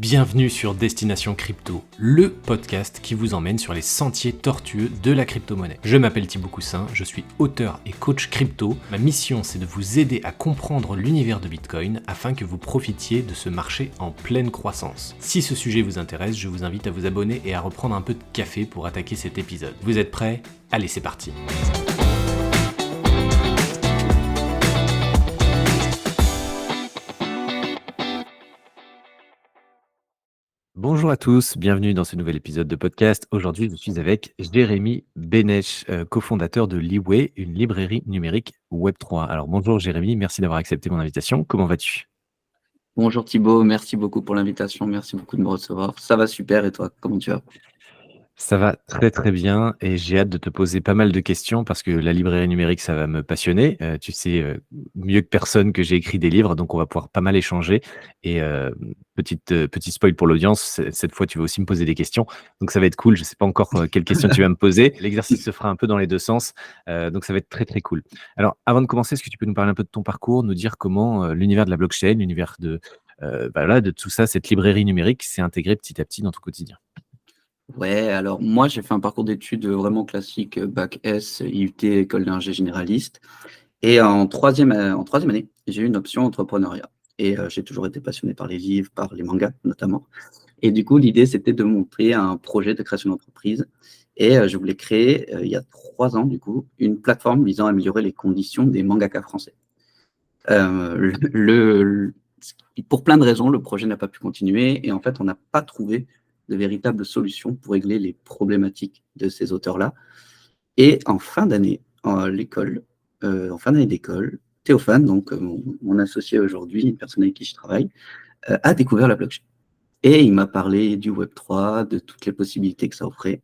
Bienvenue sur Destination Crypto, le podcast qui vous emmène sur les sentiers tortueux de la crypto-monnaie. Je m'appelle Thibaut Coussin, je suis auteur et coach crypto. Ma mission, c'est de vous aider à comprendre l'univers de Bitcoin afin que vous profitiez de ce marché en pleine croissance. Si ce sujet vous intéresse, je vous invite à vous abonner et à reprendre un peu de café pour attaquer cet épisode. Vous êtes prêts ? Allez, c'est parti. Bonjour à tous, bienvenue dans ce nouvel épisode de podcast. Aujourd'hui, je suis avec Jérémy Bénèche, cofondateur de Liway, une librairie numérique Web3. Alors bonjour Jérémy, merci d'avoir accepté mon invitation. Comment vas-tu ? Bonjour Thibaut, merci beaucoup pour l'invitation, merci beaucoup de me recevoir. Ça va super et toi, comment tu vas ? Ça va très très bien et j'ai hâte de te poser pas mal de questions parce que la librairie numérique, ça va me passionner. Tu sais mieux que personne que j'ai écrit des livres, donc on va pouvoir pas mal échanger. Et petit spoil pour l'audience, cette fois tu vas aussi me poser des questions, donc ça va être cool. Je sais pas encore quelles questions tu vas me poser. L'exercice se fera un peu dans les deux sens, donc ça va être très très cool. Alors avant de commencer, est-ce que tu peux nous parler un peu de ton parcours, nous dire comment l'univers de la blockchain, l'univers de tout ça, cette librairie numérique s'est intégré petit à petit dans ton quotidien ? Ouais, alors moi j'ai fait un parcours d'études vraiment classique, bac S, IUT, école d'ingé généraliste. Et en troisième année, j'ai eu une option entrepreneuriat. Et j'ai toujours été passionné par les livres, par les mangas notamment. Et du coup, l'idée c'était de monter un projet de création d'entreprise. Et je voulais créer, il y a 3 ans du coup, une plateforme visant à améliorer les conditions des mangakas français. Pour plein de raisons, le projet n'a pas pu continuer et en fait, on n'a pas trouvé de véritable solution pour régler les problématiques de ces auteurs-là. Et en fin d'année, en fin d'année d'école, Théophane, donc mon associé aujourd'hui, une personne avec qui je travaille, a découvert la blockchain. Et il m'a parlé du Web3, de toutes les possibilités que ça offrait.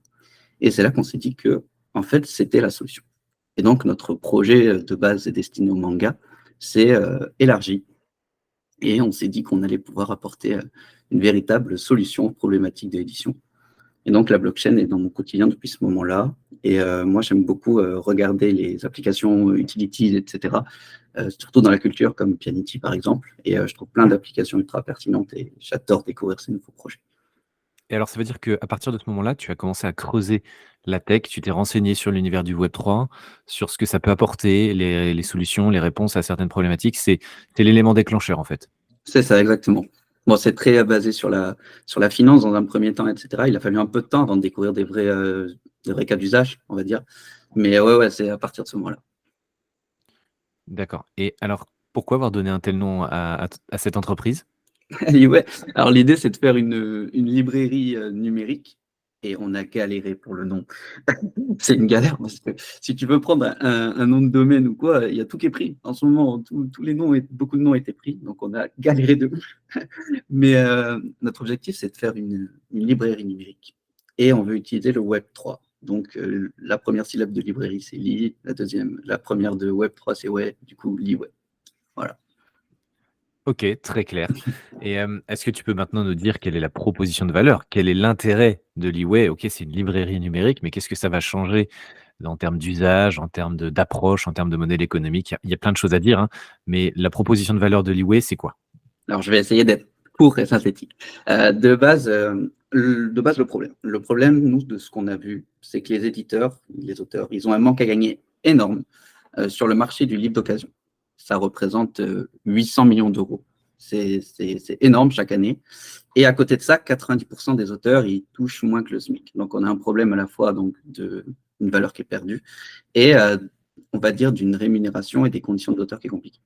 Et c'est là qu'on s'est dit que, en fait, c'était la solution. Et donc, notre projet de base est destiné au manga, s'est élargi. Et on s'est dit qu'on allait pouvoir apporter une véritable solution aux problématiques de l'édition. Et donc, la blockchain est dans mon quotidien depuis ce moment-là. Et moi, j'aime beaucoup regarder les applications utilities, etc., surtout dans la culture, comme Pianity, par exemple. Et je trouve plein d'applications ultra pertinentes et j'adore découvrir ces nouveaux projets. Et alors, ça veut dire qu'à partir de ce moment-là, tu as commencé à creuser la tech, tu t'es renseigné sur l'univers du Web3, sur ce que ça peut apporter, les solutions, les réponses à certaines problématiques. C'est l'élément déclencheur, en fait. C'est ça, exactement. Bon, c'est très basé sur la finance dans un premier temps, etc. Il a fallu un peu de temps avant de découvrir des vrais cas d'usage, on va dire. Mais ouais, c'est à partir de ce moment-là. D'accord. Et alors, pourquoi avoir donné un tel nom à cette entreprise ? Et ouais. Alors l'idée, c'est de faire une librairie numérique et on a galéré pour le nom. C'est une galère parce que si tu veux prendre un nom de domaine ou quoi, il y a tout qui est pris. En ce moment, tous les noms, beaucoup de noms étaient pris, donc on a galéré de ouf. Mais notre objectif, c'est de faire une librairie numérique et on veut utiliser le Web3. Donc la première syllabe de librairie, c'est li, la première de Web3, c'est ouais, du coup, Liway. Voilà. Ok, très clair. Et est-ce que tu peux maintenant nous dire quelle est la proposition de valeur? Quel est l'intérêt de Liway? Ok, c'est une librairie numérique, mais qu'est-ce que ça va changer en termes d'usage, en termes d'approche, en termes de modèle économique? Il y a plein de choses à dire, hein, mais la proposition de valeur de Liway, c'est quoi? Alors, je vais essayer d'être court et synthétique. De base, le problème. Le problème, nous, de ce qu'on a vu, c'est que les éditeurs, les auteurs, ils ont un manque à gagner énorme sur le marché du livre d'occasion. Ça représente 800 millions d'euros. C'est énorme chaque année. Et à côté de ça, 90% des auteurs, ils touchent moins que le SMIC. Donc, on a un problème à la fois donc, d'une valeur qui est perdue et, on va dire, d'une rémunération et des conditions de l'auteur qui est compliquée.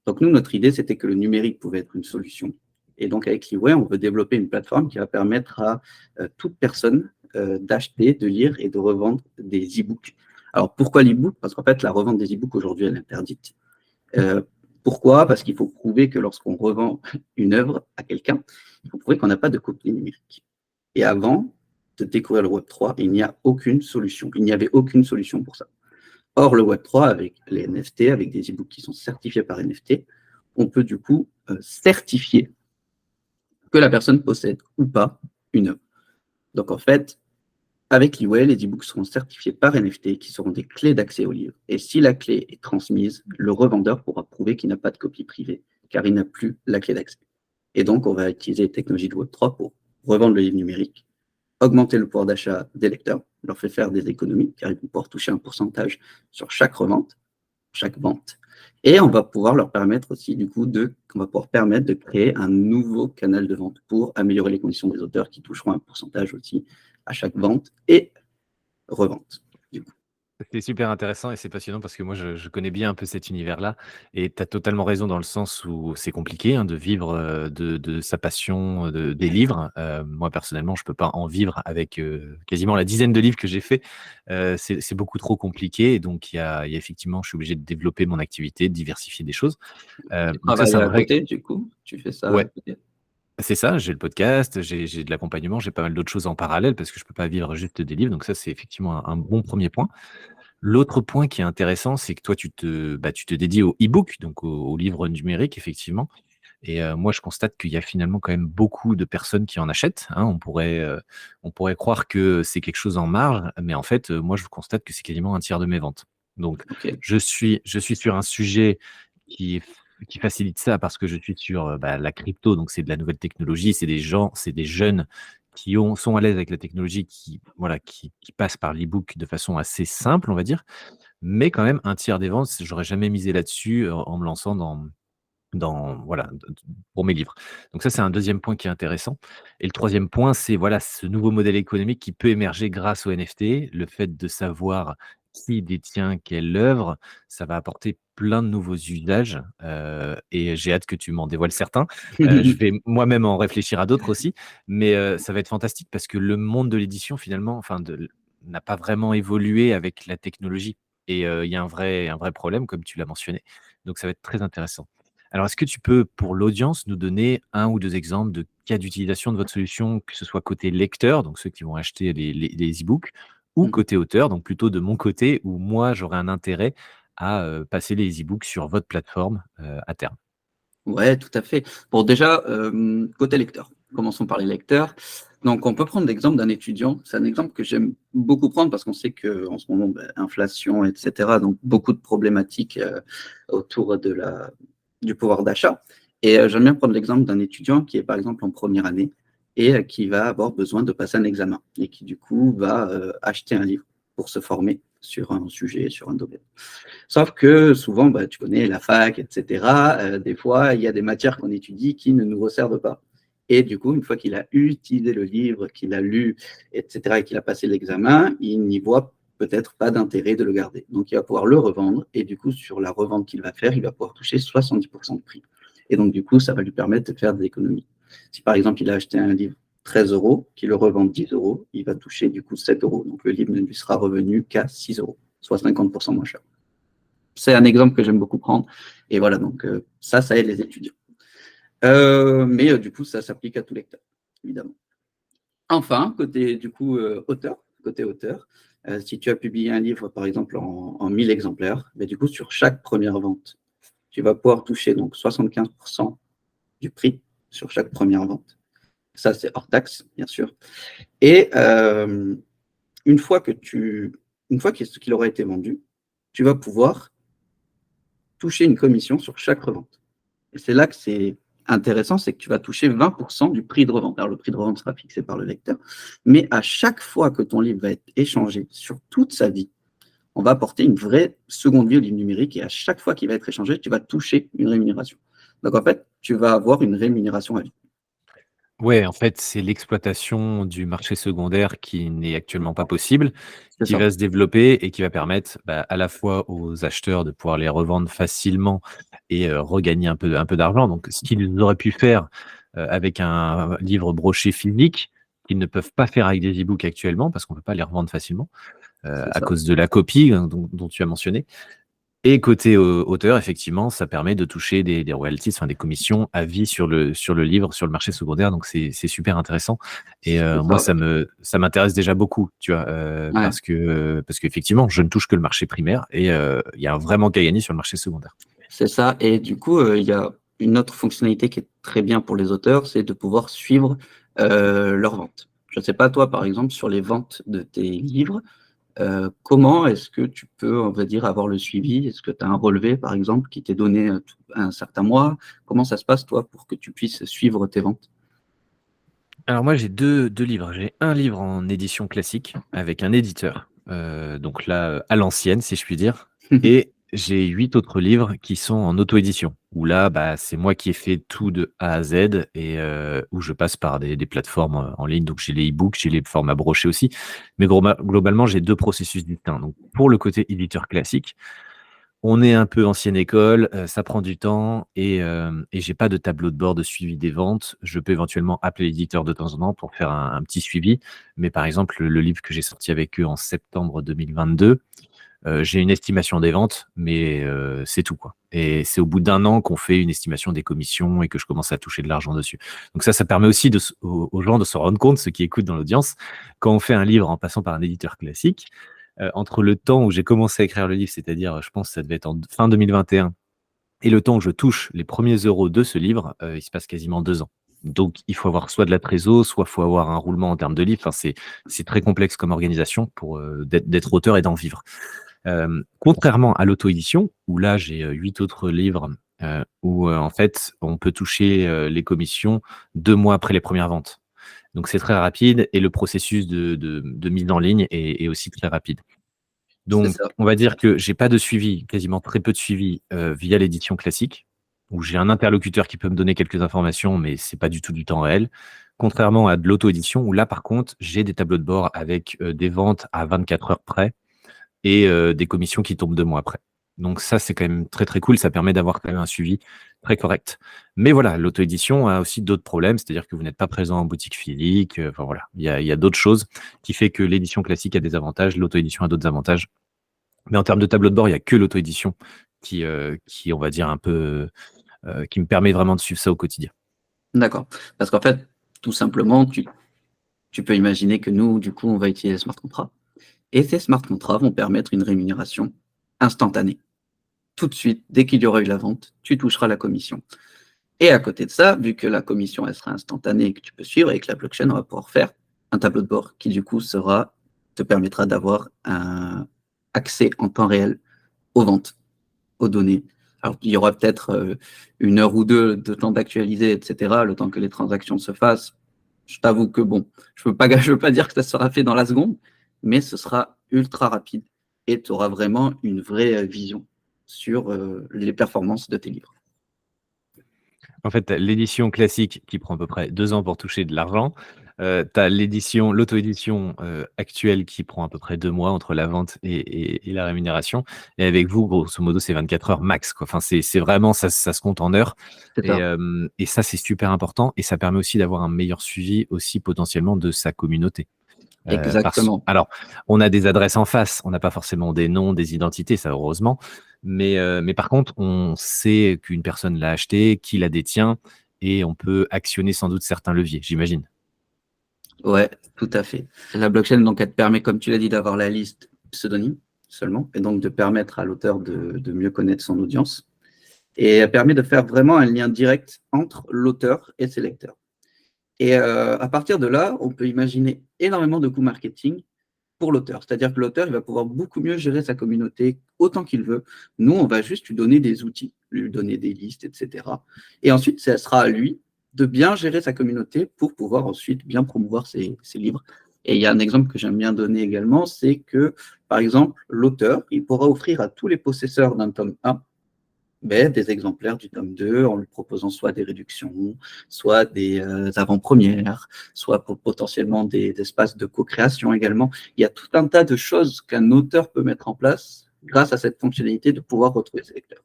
Donc nous, notre idée, c'était que le numérique pouvait être une solution. Et donc avec Liway, on veut développer une plateforme qui va permettre à toute personne d'acheter, de lire et de revendre des e-books. Alors pourquoi l'e-book? Parce qu'en fait, la revente des e-books aujourd'hui, elle est interdite. Euh, Pourquoi? Parce qu'il faut prouver que lorsqu'on revend une œuvre à quelqu'un, il faut prouver qu'on n'a pas de copie numérique. Et avant de découvrir le Web3, il n'y a aucune solution. Il n'y avait aucune solution pour ça. Or, le Web3, avec les NFT, avec des e-books qui sont certifiés par NFT, on peut du coup certifier que la personne possède ou pas une œuvre. Donc en fait, avec Liway, les e-books seront certifiés par NFT, qui seront des clés d'accès au livre. Et si la clé est transmise, le revendeur pourra prouver qu'il n'a pas de copie privée, car il n'a plus la clé d'accès. Et donc, on va utiliser les technologies de Web3 pour revendre le livre numérique, augmenter le pouvoir d'achat des lecteurs, leur fait faire des économies, car ils vont pouvoir toucher un pourcentage sur chaque revente, chaque vente. Et on va pouvoir leur permettre aussi, du coup, on va pouvoir permettre de créer un nouveau canal de vente pour améliorer les conditions des auteurs qui toucheront un pourcentage aussi à chaque vente et revente. Du coup. C'est super intéressant et c'est passionnant parce que moi, je connais bien un peu cet univers-là et tu as totalement raison dans le sens où c'est compliqué, hein, de vivre, de sa passion, des livres. Moi, personnellement, je peux pas en vivre avec, quasiment la dizaine de livres que j'ai fait. C'est beaucoup trop compliqué et donc il y a effectivement je suis obligé de développer mon activité, de diversifier des choses. Tu Donc ça, c'est travailles un à vrai côté, du coup, tu fais ça à ouais, côté. c'est ça, j'ai le podcast, j'ai de l'accompagnement, j'ai pas mal d'autres choses en parallèle parce que je peux pas vivre juste des livres, donc ça, c'est effectivement un bon premier point. L'autre point qui est intéressant, c'est que toi, tu te dédies au e-book, donc au livre numérique, effectivement. Et moi, je constate qu'il y a finalement quand même beaucoup de personnes qui en achètent, hein. On pourrait croire que c'est quelque chose en marge, mais en fait, moi, je constate que c'est quasiment un tiers de mes ventes. Donc, Ok. je suis sur un sujet qui est qui facilite ça parce que je suis sur, la crypto, donc c'est de la nouvelle technologie. C'est des jeunes qui sont à l'aise avec la technologie, qui voilà, qui passent par l'e-book de façon assez simple, on va dire. Mais quand même, un tiers des ventes, j'aurais jamais misé là-dessus, en me lançant dans voilà, pour mes livres. Donc ça, c'est un deuxième point qui est intéressant et le troisième point, c'est voilà, ce nouveau modèle économique qui peut émerger grâce aux NFT. Le fait de savoir qui détient quelle œuvre, ça va apporter plein de nouveaux usages, et j'ai hâte que tu m'en dévoiles certains. Je vais moi-même en réfléchir à d'autres aussi, mais ça va être fantastique parce que le monde de l'édition finalement, enfin n'a pas vraiment évolué avec la technologie et il y a un vrai problème comme tu l'as mentionné. Donc ça va être très intéressant. Alors, est-ce que tu peux, pour l'audience, nous donner un ou 2 exemples de cas d'utilisation de votre solution, que ce soit côté lecteur, donc ceux qui vont acheter les e-books, ou côté auteur, donc plutôt de mon côté, où moi, j'aurais un intérêt à, passer les e-books sur votre plateforme, à terme? Ouais, tout à fait. Bon, déjà, côté lecteur, commençons par les lecteurs. Donc, on peut prendre l'exemple d'un étudiant. C'est un exemple que j'aime beaucoup prendre parce qu'on sait qu'en ce moment, inflation, etc., donc beaucoup de problématiques autour du pouvoir d'achat. Et j'aime bien prendre l'exemple d'un étudiant qui est, par exemple, en première année et qui va avoir besoin de passer un examen et qui, du coup, va acheter un livre pour se former sur un sujet, sur un domaine. Sauf que souvent, tu connais la fac, etc. Des fois, il y a des matières qu'on étudie qui ne nous resservent pas. Et du coup, une fois qu'il a utilisé le livre, qu'il a lu, etc., et qu'il a passé l'examen, il n'y voit peut-être pas d'intérêt de le garder. Donc, il va pouvoir le revendre. Et du coup, sur la revente qu'il va faire, il va pouvoir toucher 70% de prix. Et donc, du coup, ça va lui permettre de faire des économies. Si par exemple, il a acheté un livre 13 euros, qu'il le revend 10 euros, il va toucher du coup 7 euros. Donc, le livre ne lui sera revenu qu'à 6 euros, soit 50% moins cher. C'est un exemple que j'aime beaucoup prendre. Et voilà, donc ça aide les étudiants. Mais du coup, ça s'applique à tout lecteur, évidemment. Enfin, côté du coup côté auteur, si tu as publié un livre, par exemple, en 1000 exemplaires, mais du coup, sur chaque première vente, tu vas pouvoir toucher donc 75% du prix sur chaque première vente. Ça, c'est hors taxe, bien sûr. Et une fois qu'il aura été vendu, tu vas pouvoir toucher une commission sur chaque revente. Et c'est là que c'est intéressant, c'est que tu vas toucher 20% du prix de revente. Alors, le prix de revente sera fixé par le lecteur, mais à chaque fois que ton livre va être échangé sur toute sa vie, on va apporter une vraie seconde vie au livre numérique et à chaque fois qu'il va être échangé, tu vas toucher une rémunération. Donc, en fait, tu vas avoir une rémunération à vie. Ouais, en fait, c'est l'exploitation du marché secondaire qui n'est actuellement pas possible, C'est qui ça. va se développer et qui va permettre, à la fois aux acheteurs de pouvoir les revendre facilement et regagner un peu d'argent. Donc ce qu'ils auraient pu faire, avec un livre broché physique, qu'ils ne peuvent pas faire avec des e-books actuellement parce qu'on ne peut pas les revendre facilement, C'est à ça. cause de la copie, hein, dont tu as mentionné. Et côté, auteur, effectivement, ça permet de toucher des royalties, enfin des commissions à vie sur le livre, sur le marché secondaire, donc c'est super intéressant et C'est moi ça. ça m'intéresse déjà beaucoup, tu vois? Ouais. Parce qu'effectivement, je ne touche que le marché primaire et il y a vraiment qu'à gagner sur le marché secondaire. C'est ça. Et du coup, il y a une autre fonctionnalité qui est très bien pour les auteurs, c'est de pouvoir suivre leurs ventes. Je ne sais pas, toi, par exemple, sur les ventes de tes livres, Comment est-ce que tu peux, on va dire, avoir le suivi? Est-ce que tu as un relevé, par exemple, qui t'est donné un certain mois? Comment ça se passe, toi, pour que tu puisses suivre tes ventes? Alors moi, j'ai deux livres. J'ai un livre en édition classique avec un éditeur, donc là, à l'ancienne, si je puis dire, et j'ai 8 autres livres qui sont en auto-édition, où là, bah, c'est moi qui ai fait tout de A à Z et où je passe par des plateformes, en ligne. Donc j'ai les e-books, j'ai les formats brochés aussi, mais globalement, j'ai 2 processus distincts. Donc pour le côté éditeur classique, on est un peu ancienne école, ça prend du temps et j'ai pas de tableau de bord de suivi des ventes. Je peux éventuellement appeler l'éditeur de temps en temps pour faire un petit suivi. Mais par exemple, le livre que j'ai sorti avec eux en septembre 2022, j'ai une estimation des ventes, mais c'est tout, quoi. Et c'est au bout d'un an qu'on fait une estimation des commissions et que je commence à toucher de l'argent dessus. Donc ça permet aussi aux gens de se rendre compte, ceux qui écoutent dans l'audience, quand on fait un livre en passant par un éditeur classique, entre le temps où j'ai commencé à écrire le livre, c'est-à-dire, je pense que ça devait être en fin 2021 et le temps où je touche les premiers euros de ce livre, il se passe quasiment 2 ans. Donc il faut avoir soit de la trésor, soit il faut avoir un roulement en termes de livres. Enfin, c'est très complexe comme organisation pour, d'être auteur et d'en vivre. Contrairement à l'auto-édition, où là j'ai 8 autres livres, où, en fait, on peut toucher, les commissions 2 mois après les premières ventes. Donc c'est très rapide et le processus de mise en ligne est aussi très rapide. C'est Donc, ça. on va dire que j'ai pas de suivi, quasiment très peu de suivi, via l'édition classique, où j'ai un interlocuteur qui peut me donner quelques informations, mais c'est pas du tout du temps réel. Contrairement à de l'auto-édition, où là, par contre, j'ai des tableaux de bord avec, des ventes à 24 heures près et des commissions qui tombent 2 mois après. Donc ça, c'est quand même très, très cool. Ça permet d'avoir quand même un suivi très correct. Mais voilà, l'auto-édition a aussi d'autres problèmes, c'est-à-dire que vous n'êtes pas présent en boutique physique, enfin voilà, il y a d'autres choses qui fait que l'édition classique a des avantages, l'auto-édition a d'autres avantages. Mais en termes de tableau de bord, il y a que l'auto-édition qui, on va dire un peu, qui me permet vraiment de suivre ça au quotidien. D'accord. Parce qu'en fait, tout simplement, tu peux imaginer que nous, du coup, on va utiliser smart contracts et ces smart contracts vont permettre une rémunération instantanée. Tout de suite, dès qu'il y aura eu la vente, tu toucheras la commission. Et à côté de ça, vu que la commission, elle sera instantanée et que tu peux suivre avec la blockchain, on va pouvoir faire un tableau de bord qui, du coup, te permettra d'avoir un accès en temps réel aux ventes, aux données. Alors, il y aura peut-être 1 heure ou 2 de temps d'actualiser, etc., le temps que les transactions se fassent. Je t'avoue que bon, je veux pas dire que ça sera fait dans la seconde, mais ce sera ultra rapide et tu auras vraiment une vraie vision sur les performances de tes livres. En fait, tu l'édition classique qui prend à peu près 2 ans pour toucher de l'argent. Tu as l'auto-édition, actuelle qui prend à peu près 2 mois entre la vente et la rémunération et avec vous, grosso modo, c'est 24 heures max, quoi. Enfin, c'est vraiment ça se compte en heures C'est ça. et ça, c'est super important et ça permet aussi d'avoir un meilleur suivi aussi potentiellement de sa communauté. Exactement. Alors, on a des adresses en face, on n'a pas forcément des noms, des identités, ça heureusement, mais par contre, on sait qu'une personne l'a acheté, qui la détient et on peut actionner sans doute certains leviers, j'imagine. Ouais, tout à fait. La blockchain, donc, elle te permet, comme tu l'as dit, d'avoir la liste pseudonyme seulement, et donc de permettre à l'auteur de mieux connaître son audience. Et elle permet de faire vraiment un lien direct entre l'auteur et ses lecteurs. Et à partir de là, on peut imaginer énormément de coûts marketing pour l'auteur. C'est-à-dire que l'auteur, il va pouvoir beaucoup mieux gérer sa communauté autant qu'il veut. Nous, on va juste lui donner des outils, lui donner des listes, etc. Et ensuite, ça sera à lui de bien gérer sa communauté pour pouvoir ensuite bien promouvoir ses livres. Et il y a un exemple que j'aime bien donner également, c'est que, par exemple, l'auteur, il pourra offrir à tous les possesseurs d'un tome 1 des exemplaires du tome 2 en lui proposant soit des réductions, soit des avant-premières, soit potentiellement des espaces de co-création également. Il y a tout un tas de choses qu'un auteur peut mettre en place grâce à cette fonctionnalité de pouvoir retrouver ses lecteurs.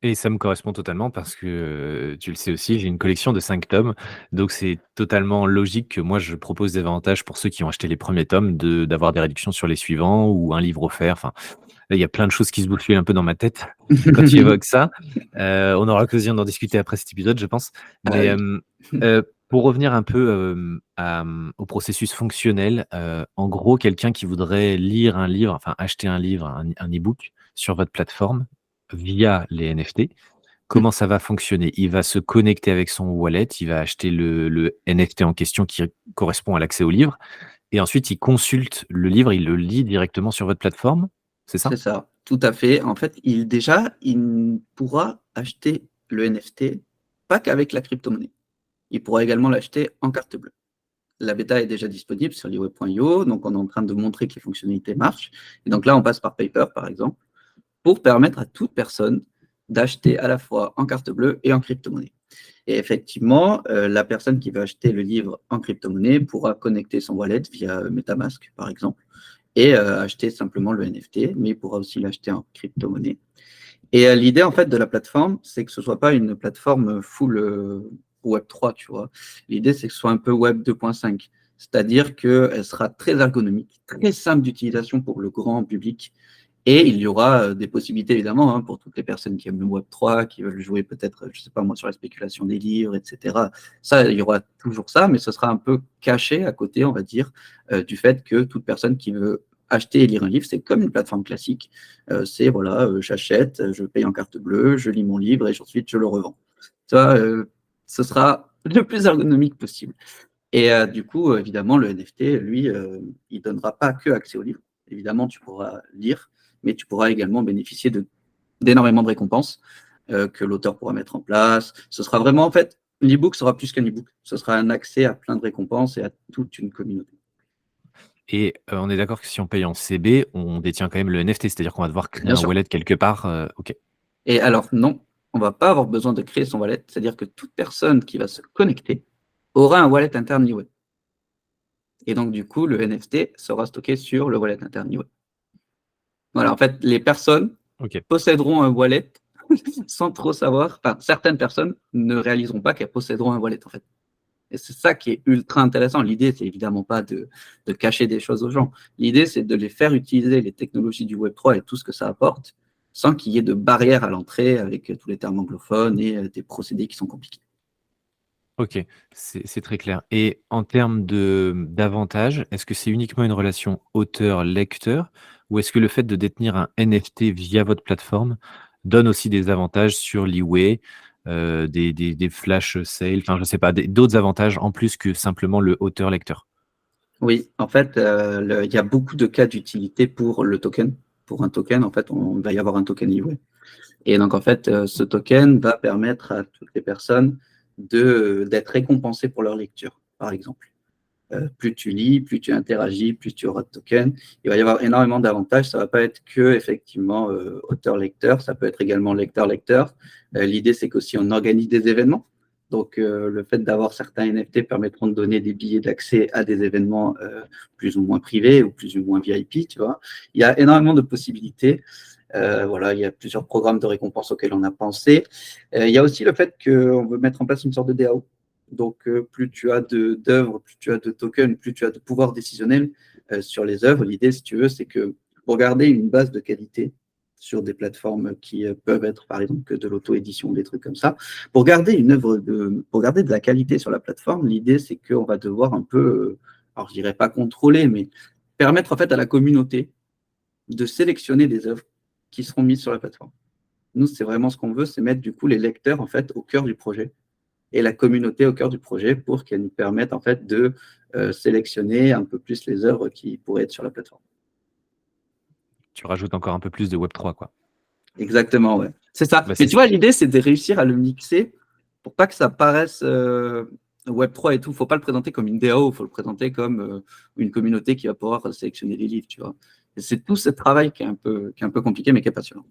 Et ça me correspond totalement parce que, tu le sais aussi, j'ai une collection de 5 tomes, donc c'est totalement logique que moi je propose des avantages pour ceux qui ont acheté les premiers tomes d'avoir des réductions sur les suivants ou un livre offert. Enfin, là, il y a plein de choses qui se bousculent un peu dans ma tête quand tu évoques ça. On aura l'occasion d'en discuter après cet épisode, je pense. Ah Mais, oui. pour revenir un peu, au processus fonctionnel, en gros, quelqu'un qui voudrait lire un livre, enfin acheter un livre, un e-book sur votre plateforme via les NFT, comment ça va fonctionner? Il va se connecter avec son wallet, il va acheter le NFT en question qui correspond à l'accès au livre et ensuite il consulte le livre, il le lit directement sur votre plateforme, c'est C'est ça? ça, tout à fait. En fait, il pourra acheter le NFT, pas qu'avec la crypto-monnaie. Il pourra également l'acheter en carte bleue. La bêta est déjà disponible sur liweb.io, donc on est en train de montrer que les fonctionnalités marchent. Et donc là, on passe par Paper, par exemple, pour permettre à toute personne d'acheter à la fois en carte bleue et en crypto-monnaie. Et effectivement, la personne qui veut acheter le livre en crypto-monnaie pourra connecter son wallet via MetaMask, par exemple, et acheter simplement le NFT, mais il pourra aussi l'acheter en crypto-monnaie. Et l'idée, en fait, de la plateforme, c'est que ce ne soit pas une plateforme full Web3, tu vois. L'idée, c'est que ce soit un peu Web 2.5, c'est-à-dire qu'elle sera très ergonomique, très simple d'utilisation pour le grand public. Et il y aura des possibilités, évidemment, hein, pour toutes les personnes qui aiment le Web3, qui veulent jouer peut-être, je ne sais pas moi, sur la spéculation des livres, etc. Ça, il y aura toujours ça, mais ce sera un peu caché à côté, on va dire, du fait que toute personne qui veut acheter et lire un livre, c'est comme une plateforme classique. C'est, voilà, j'achète, je paye en carte bleue, je lis mon livre et ensuite je le revends. Ça, ce sera le plus ergonomique possible. Et du coup, évidemment, le NFT, lui, il ne donnera pas que accès au livre. Évidemment, tu pourras lire, mais tu pourras également bénéficier d'énormément de récompenses que l'auteur pourra mettre en place. Ce sera vraiment, en fait, l'e-book sera plus qu'un e-book. Ce sera un accès à plein de récompenses et à toute une communauté. Et on est d'accord que si on paye en CB, on détient quand même le NFT, c'est-à-dire qu'on va devoir créer Bien un sûr. wallet quelque part, OK. Et alors, non, on ne va pas avoir besoin de créer son wallet. C'est-à-dire que toute personne qui va se connecter aura un wallet interne Liweb. Et donc, du coup, le NFT sera stocké sur le wallet interne Liweb. Voilà, en fait, les personnes OK. posséderont un wallet sans trop savoir. Enfin, certaines personnes ne réaliseront pas qu'elles posséderont un wallet, en fait. Et c'est ça qui est ultra intéressant. L'idée, c'est évidemment pas de cacher des choses aux gens. L'idée, c'est de les faire utiliser les technologies du Web3 et tout ce que ça apporte, sans qu'il y ait de barrière à l'entrée avec tous les termes anglophones et des procédés qui sont compliqués. OK, c'est très clair et en termes d'avantages, est-ce que c'est uniquement une relation auteur-lecteur ou est-ce que le fait de détenir un NFT via votre plateforme donne aussi des avantages sur l'e-way, des flash sales, enfin je sais pas, d'autres avantages en plus que simplement le auteur-lecteur? Oui, en fait, il y a beaucoup de cas d'utilité pour le token. Pour un token, en fait, on va y avoir un token Liway. Et donc, en fait, ce token va permettre à toutes les personnes d'être récompensées pour leur lecture, par exemple. Plus tu lis, plus tu interagis, plus tu auras de tokens. Il va y avoir énormément d'avantages. Ça ne va pas être que effectivement auteur-lecteur, ça peut être également lecteur-lecteur. L'idée, c'est qu'aussi on organise des événements. Donc, le fait d'avoir certains NFT permettront de donner des billets d'accès à des événements plus ou moins privés ou plus ou moins VIP, tu vois. Il y a énormément de possibilités. Voilà, il y a plusieurs programmes de récompense auxquels on a pensé. Il y a aussi le fait qu'on veut mettre en place une sorte de DAO. Donc, plus tu as d'œuvres, plus tu as de tokens, plus tu as de pouvoir décisionnel sur les œuvres. L'idée, si tu veux, c'est que pour garder une base de qualité sur des plateformes qui peuvent être, par exemple, que de l'auto-édition, des trucs comme ça, pour garder de la qualité sur la plateforme, l'idée, c'est qu'on va devoir un peu, alors je dirais pas contrôler, mais permettre en fait à la communauté de sélectionner des œuvres qui seront mises sur la plateforme. Nous, c'est vraiment ce qu'on veut, c'est mettre du coup les lecteurs en fait au cœur du projet et la communauté au cœur du projet pour qu'elle nous permette en fait de sélectionner un peu plus les œuvres qui pourraient être sur la plateforme. Tu rajoutes encore un peu plus de Web3 quoi. Exactement, ouais. C'est ça. Bah, Mais c'est tu vois, l'idée, c'est de réussir à le mixer pour pas que ça paraisse Web3 et tout. Faut pas le présenter comme une DAO, faut le présenter comme une communauté qui va pouvoir sélectionner les livres, tu vois. Et c'est tout ce travail qui est un peu compliqué, mais qui est passionnant.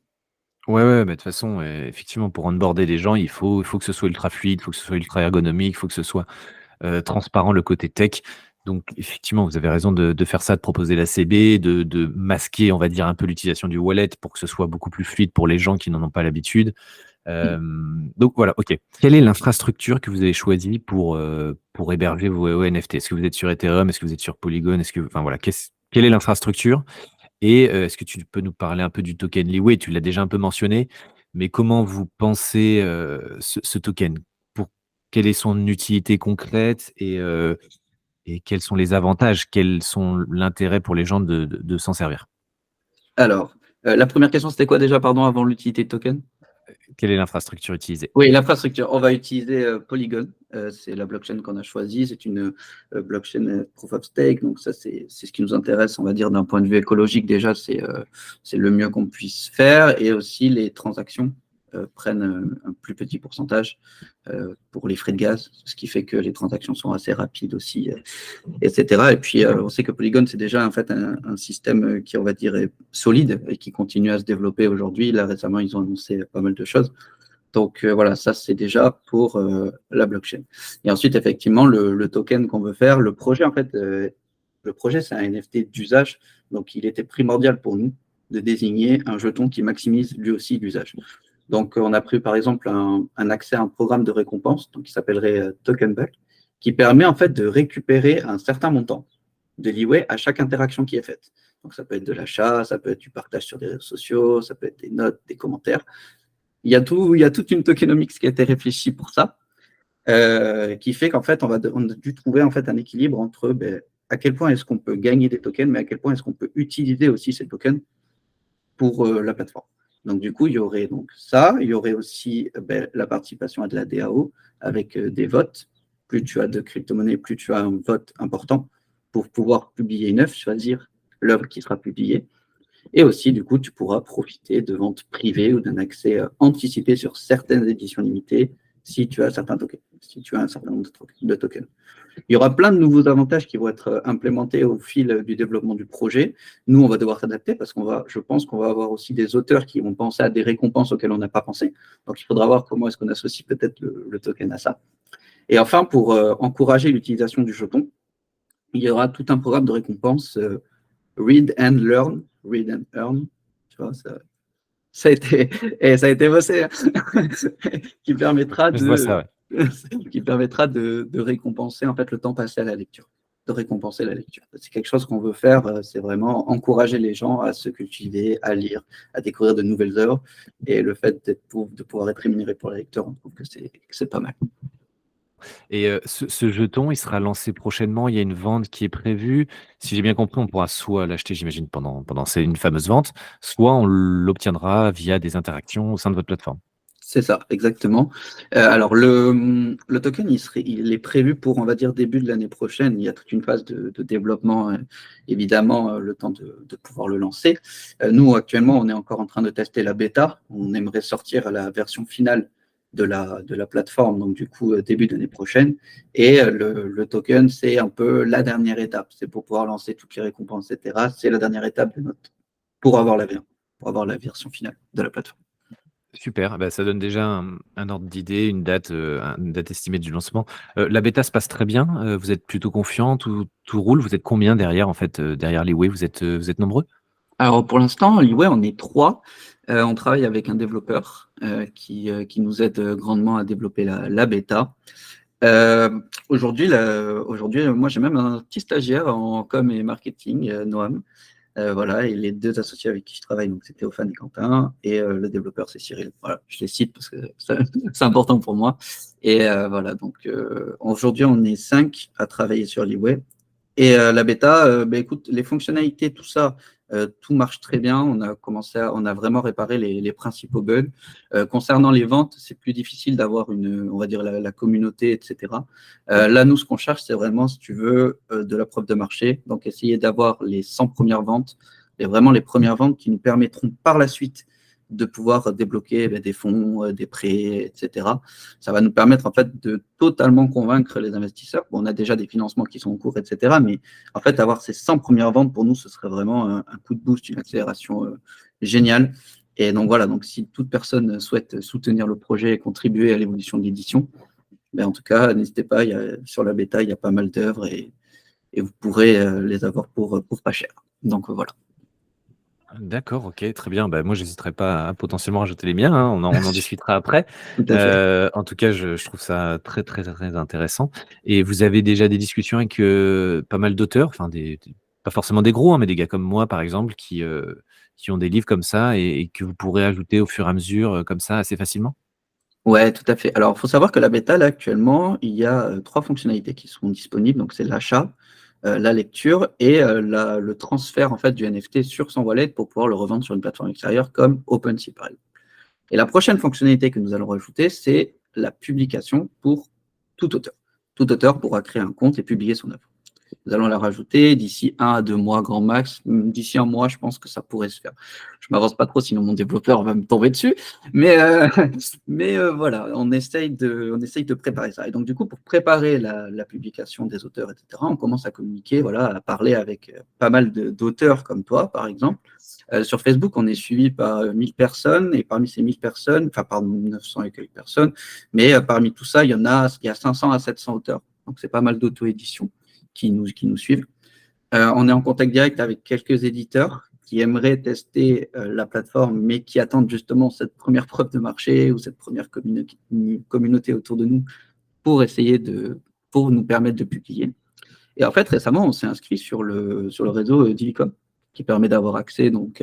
ouais, ouais, bah, de toute façon, effectivement pour onboarder les gens, il faut que ce soit ultra fluide, il faut que ce soit ultra ergonomique, il faut que ce soit transparent le côté tech. Donc effectivement, vous avez raison de faire ça, de proposer la CB, de masquer, on va dire, un peu l'utilisation du wallet pour que ce soit beaucoup plus fluide pour les gens qui n'en ont pas l'habitude. Mm. Donc voilà, OK. Quelle est l'infrastructure que vous avez choisie pour héberger vos NFT? Est-ce que vous êtes sur Ethereum? Est-ce que vous êtes sur Polygon? Enfin voilà, quelle est l'infrastructure? Et est-ce que tu peux nous parler un peu du token Leeway? Tu l'as déjà un peu mentionné, mais comment vous pensez, ce token? Pour quelle est son utilité concrète et quels sont les avantages? Quels sont l'intérêt pour les gens de s'en servir? Alors, la première question, c'était quoi déjà, pardon, avant l'utilité de token? Quelle est l'infrastructure utilisée? Oui, l'infrastructure. On va utiliser Polygon. C'est la blockchain qu'on a choisie. C'est une blockchain proof of stake. Donc ça, c'est ce qui nous intéresse, on va dire, d'un point de vue écologique. Déjà, c'est le mieux qu'on puisse faire. Et aussi, les transactions prennent un plus petit pourcentage pour les frais de gaz, ce qui fait que les transactions sont assez rapides aussi, etc. Et puis, on sait que Polygon, c'est déjà en fait un système qui, on va dire, est solide et qui continue à se développer aujourd'hui. Là, récemment, ils ont annoncé pas mal de choses. Donc voilà, ça c'est déjà pour la blockchain. Et ensuite, effectivement, le token qu'on veut faire, le projet, en fait, le projet, c'est un NFT d'usage. Donc il était primordial pour nous de désigner un jeton qui maximise lui aussi l'usage. Donc on a pris par exemple un accès à un programme de récompense donc, qui s'appellerait Token Back, qui permet en fait de récupérer un certain montant de Leeway à chaque interaction qui est faite. Donc ça peut être de l'achat, ça peut être du partage sur des réseaux sociaux, ça peut être des notes, des commentaires. Il y a toute une tokenomics qui a été réfléchie pour ça, qui fait qu'en fait, on a dû trouver en fait un équilibre entre à quel point est-ce qu'on peut gagner des tokens, mais à quel point est-ce qu'on peut utiliser aussi ces tokens pour la plateforme. Donc du coup, il y aurait donc ça, il y aurait aussi la participation à de la DAO avec des votes. Plus tu as de crypto-monnaies, plus tu as un vote important pour pouvoir publier une œuvre, choisir l'œuvre qui sera publiée. Et aussi, du coup, tu pourras profiter de ventes privées ou d'un accès anticipé sur certaines éditions limitées si tu as certains tokens, si tu as un certain nombre de tokens. Il y aura plein de nouveaux avantages qui vont être implémentés au fil du développement du projet. Nous, on va devoir s'adapter parce je pense qu'on va avoir aussi des auteurs qui vont penser à des récompenses auxquelles on n'a pas pensé. Donc, il faudra voir comment est-ce qu'on associe peut-être le token à ça. Et enfin, pour encourager l'utilisation du jeton, il y aura tout un programme de récompenses Read and Learn, Read and Earn, tu vois, ça a été bossé, hein, qui permettra Je vois ça, ouais. de récompenser en fait le temps passé à la lecture, de récompenser la lecture. C'est quelque chose qu'on veut faire, c'est vraiment encourager les gens à se cultiver, à lire, à découvrir de nouvelles œuvres, et le fait de pouvoir être rémunéré pour la lecture, on trouve que c'est pas mal. Et ce jeton, il sera lancé prochainement? Il y a une vente qui est prévue? Si j'ai bien compris, on pourra soit l'acheter, j'imagine, pendant c'est une fameuse vente, soit on l'obtiendra via des interactions au sein de votre plateforme? C'est ça, exactement. Alors, le token, il est prévu pour, on va dire, début de l'année prochaine. Il y a toute une phase de développement, évidemment, le temps de pouvoir le lancer. Nous, actuellement, on est encore en train de tester la bêta. On aimerait sortir la version finale de la plateforme, donc du coup, début d'année prochaine. Et le token, c'est un peu la dernière étape. C'est pour pouvoir lancer toutes les récompenses, etc. C'est la dernière étape pour avoir pour avoir la version finale de la plateforme. Super, bah, ça donne déjà un ordre d'idée, une date estimée du lancement. La bêta se passe très bien? Vous êtes plutôt confiant? Tout roule? Vous êtes combien derrière, en fait, derrière Leeway? Vous êtes nombreux? Alors pour l'instant, Leeway, on est trois. On travaille avec un développeur qui nous aide grandement à développer la bêta. Aujourd'hui, moi j'ai même un petit stagiaire en com et marketing, Noam. Voilà, et les deux associés avec qui je travaille, donc c'est Théophane et Quentin, et le développeur c'est Cyril. Voilà, je les cite parce que c'est important pour moi. Et voilà, donc aujourd'hui on est 5 à travailler sur Leeway. Et la bêta, écoute, les fonctionnalités, tout ça, tout marche très bien. On a vraiment réparé les principaux bugs. Concernant les ventes, c'est plus difficile d'avoir on va dire, la communauté, etc. Là, nous, ce qu'on cherche, c'est vraiment, si tu veux, de la preuve de marché. Donc, essayer d'avoir les 100 premières ventes, et vraiment les premières ventes qui nous permettront par la suite de pouvoir débloquer des fonds, des prêts, etc. Ça va nous permettre en fait de totalement convaincre les investisseurs. Bon, on a déjà des financements qui sont en cours, etc. Mais en fait, avoir ces 100 premières ventes, pour nous, ce serait vraiment un coup de boost, une accélération géniale. Et donc voilà, donc si toute personne souhaite soutenir le projet et contribuer à l'évolution de l'édition, en tout cas, n'hésitez pas, sur la bêta, il y a pas mal d'œuvres et vous pourrez les avoir pour pas cher. Donc voilà. D'accord, OK, très bien. Bah, moi, j'hésiterai pas à potentiellement rajouter les miens, hein, on en discutera après. Tout à fait. En tout cas, je trouve ça très, très, très intéressant et vous avez déjà des discussions avec, pas mal d'auteurs, enfin des pas forcément des gros, hein, mais des gars comme moi, par exemple, qui ont des livres comme ça et que vous pourrez ajouter au fur et à mesure, comme ça, assez facilement? Ouais, tout à fait. Alors, il faut savoir que la bêta, là, actuellement, il y a 3 fonctionnalités qui sont disponibles. Donc, c'est l'achat, la lecture et le transfert en fait, du NFT sur son wallet pour pouvoir le revendre sur une plateforme extérieure comme OpenSea, par exemple. Et la prochaine fonctionnalité que nous allons rajouter, c'est la publication pour tout auteur. Tout auteur pourra créer un compte et publier son œuvre. Nous allons la rajouter d'ici 1 à 2 mois, grand max. D'ici 1 mois, je pense que ça pourrait se faire. Je ne m'avance pas trop, sinon mon développeur va me tomber dessus. Mais, voilà, on essaye de préparer ça. Et donc, du coup, pour préparer la publication des auteurs, etc., on commence à communiquer, voilà, à parler avec pas mal d'auteurs comme toi, par exemple. Sur Facebook, on est suivi par 1000 personnes, et parmi ces 1000 personnes, enfin, pardon, 900 et quelques personnes, mais parmi tout ça, il y a 500 à 700 auteurs. Donc, c'est pas mal d'auto-édition qui nous suivent. On est en contact direct avec quelques éditeurs qui aimeraient tester la plateforme, mais qui attendent justement cette première preuve de marché ou cette première communauté autour de nous pour pour nous permettre de publier. Et en fait, récemment, on s'est inscrit sur le réseau Divicom, qui permet d'avoir accès donc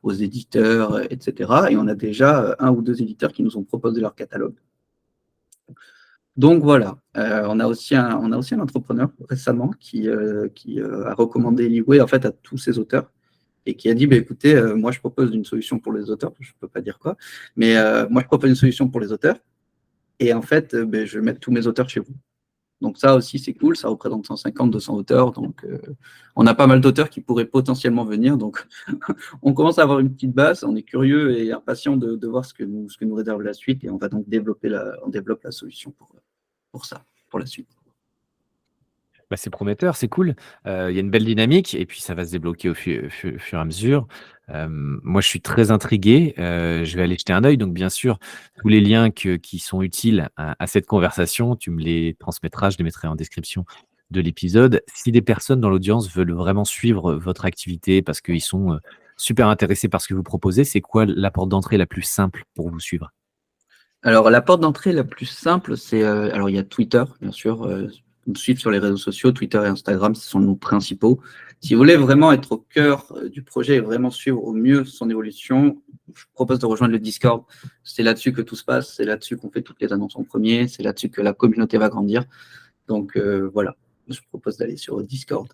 aux éditeurs, etc. Et on a déjà 1 ou 2 éditeurs qui nous ont proposé leur catalogue. Donc voilà, on a aussi un entrepreneur récemment qui a recommandé Liway en fait à tous ses auteurs et qui a dit, écoutez, moi je propose une solution pour les auteurs, je ne peux pas dire quoi, mais moi je propose une solution pour les auteurs et en fait, je vais mettre tous mes auteurs chez vous. Donc ça aussi c'est cool, ça représente 150, 200 auteurs, donc on a pas mal d'auteurs qui pourraient potentiellement venir, donc on commence à avoir une petite base, on est curieux et impatient de voir ce que nous réserve la suite et on va donc développe la solution pour ça, pour la suite. Bah, c'est prometteur, c'est cool. Il y a une belle dynamique et puis ça va se débloquer au fur et à mesure. Moi, je suis très intrigué, je vais aller jeter un œil. Donc bien sûr, tous les liens qui sont utiles à cette conversation, tu me les transmettras, je les mettrai en description de l'épisode. Si des personnes dans l'audience veulent vraiment suivre votre activité parce qu'ils sont, super intéressés par ce que vous proposez, c'est quoi la porte d'entrée la plus simple pour vous suivre? Alors la porte d'entrée la plus simple, c'est alors il y a Twitter, bien sûr, nous suivre sur les réseaux sociaux, Twitter et Instagram, ce sont nos principaux. Si vous voulez vraiment être au cœur du projet et vraiment suivre au mieux son évolution, je propose de rejoindre le Discord. C'est là-dessus que tout se passe, c'est là-dessus qu'on fait toutes les annonces en premier, c'est là-dessus que la communauté va grandir. Donc voilà, je propose d'aller sur le Discord.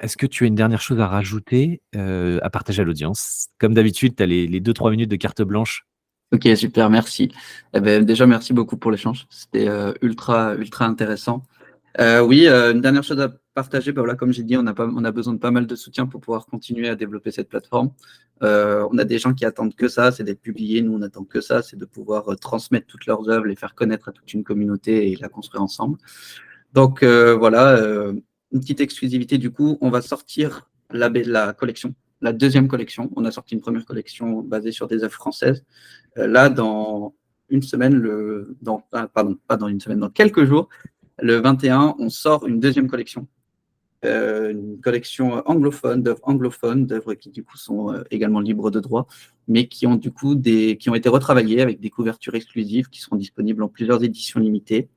Est-ce que tu as une dernière chose à rajouter, à partager à l'audience? Comme d'habitude, tu as les 2-3 minutes de carte blanche. Ok, super, merci. Déjà, merci beaucoup pour l'échange. C'était ultra, ultra intéressant. Oui, une dernière chose à partager, voilà, comme j'ai dit, on a besoin de pas mal de soutien pour pouvoir continuer à développer cette plateforme. On a des gens qui attendent que ça, c'est d'être publié. Nous, on attend que ça, c'est de pouvoir transmettre toutes leurs œuvres, les faire connaître à toute une communauté et la construire ensemble. Donc voilà, une petite exclusivité du coup, on va sortir la collection, la deuxième collection. On a sorti une première collection basée sur des œuvres françaises. Là, dans une semaine, pas dans une semaine, dans quelques jours, le 21, on sort une deuxième collection. Une collection anglophone, d'œuvres qui du coup sont également libres de droit, mais qui ont du coup qui ont été retravaillées avec des couvertures exclusives qui seront disponibles en plusieurs éditions limitées.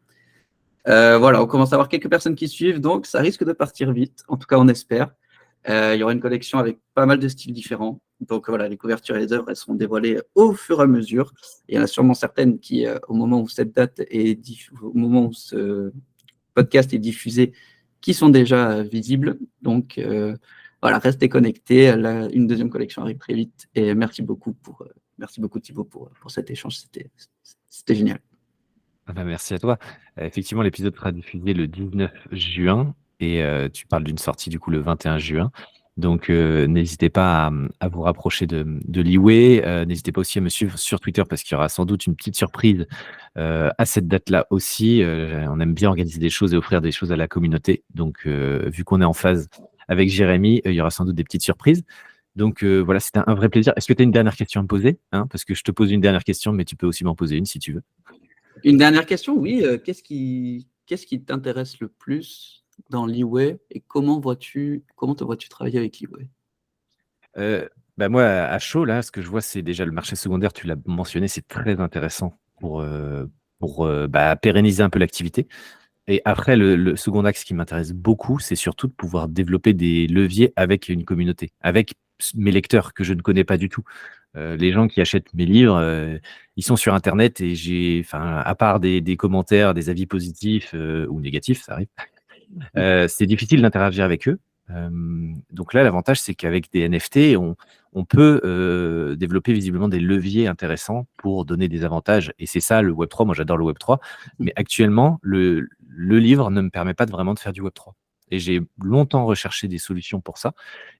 Voilà, on commence à avoir quelques personnes qui suivent, donc ça risque de partir vite. En tout cas, on espère. Il y aura une collection avec pas mal de styles différents. Donc voilà, les couvertures et les œuvres, elles seront dévoilées au fur et à mesure. Il y en a sûrement certaines qui, au moment où cette date est au moment où ce podcast est diffusé, qui sont déjà visibles. Donc voilà, restez connectés. Une deuxième collection arrive très vite. Et merci beaucoup Thibaut pour cet échange. C'était génial. Ah bah, merci à toi. Effectivement, l'épisode sera diffusé le 19 juin et tu parles d'une sortie du coup le 21 juin. Donc n'hésitez pas à vous rapprocher de Liway. N'hésitez pas aussi à me suivre sur Twitter parce qu'il y aura sans doute une petite surprise à cette date-là aussi. On aime bien organiser des choses et offrir des choses à la communauté. Donc vu qu'on est en phase avec Jérémy, il y aura sans doute des petites surprises. Donc voilà, c'était un vrai plaisir. Est-ce que tu as une dernière question à me poser, hein? Parce que je te pose une dernière question, mais tu peux aussi m'en poser une si tu veux. Une dernière question, oui. Qu'est-ce qui t'intéresse le plus dans Liway et comment te vois-tu travailler avec Liway? Bah, moi, à chaud, là, ce que je vois, c'est déjà le marché secondaire, tu l'as mentionné, c'est très intéressant pour pérenniser un peu l'activité. Et après, le second axe qui m'intéresse beaucoup, c'est surtout de pouvoir développer des leviers avec une communauté, avec mes lecteurs que je ne connais pas du tout. Les gens qui achètent mes livres, ils sont sur internet et à part des commentaires, des avis positifs, ou négatifs, ça arrive, c'est difficile d'interagir avec eux. Donc là, l'avantage, c'est qu'avec des NFT, on peut développer visiblement des leviers intéressants pour donner des avantages. Et c'est ça le Web3. Moi, j'adore le Web3. Mais actuellement, le livre ne me permet pas vraiment de faire du Web3. Et j'ai longtemps recherché des solutions pour ça.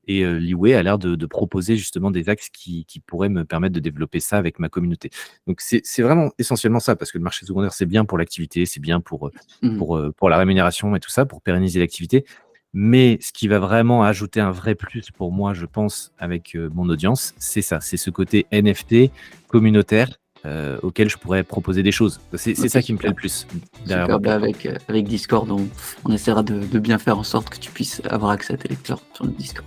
Et Liway a l'air de proposer justement des axes qui pourraient me permettre de développer ça avec ma communauté. Donc c'est vraiment essentiellement ça, parce que le marché secondaire, c'est bien pour l'activité, c'est bien Mmh. pour la rémunération et tout ça, pour pérenniser l'activité. Mais ce qui va vraiment ajouter un vrai plus pour moi, je pense, avec mon audience, c'est ça, c'est ce côté NFT communautaire auquel je pourrais proposer des choses. C'est OK, ça qui me plaît super. le plus derrière Super, votre bah, plateforme. avec Discord, on essaiera de bien faire en sorte que tu puisses avoir accès à tes lecteurs sur le Discord.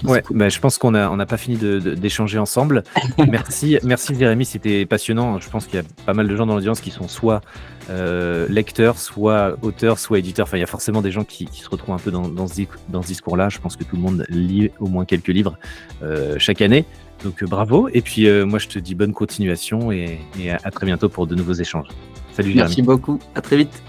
C'est Ouais, cool. bah, je pense qu'on n'a pas fini d'échanger ensemble. Merci Jérémy, c'était passionnant. Je pense qu'il y a pas mal de gens dans l'audience qui sont soit lecteurs, soit auteurs, soit éditeurs. Enfin, il y a forcément des gens qui se retrouvent un peu dans ce discours-là. Je pense que tout le monde lit au moins quelques livres chaque année. Donc bravo. Et puis moi, je te dis bonne continuation et à très bientôt pour de nouveaux échanges. Salut Jérémy. Merci beaucoup, à très vite.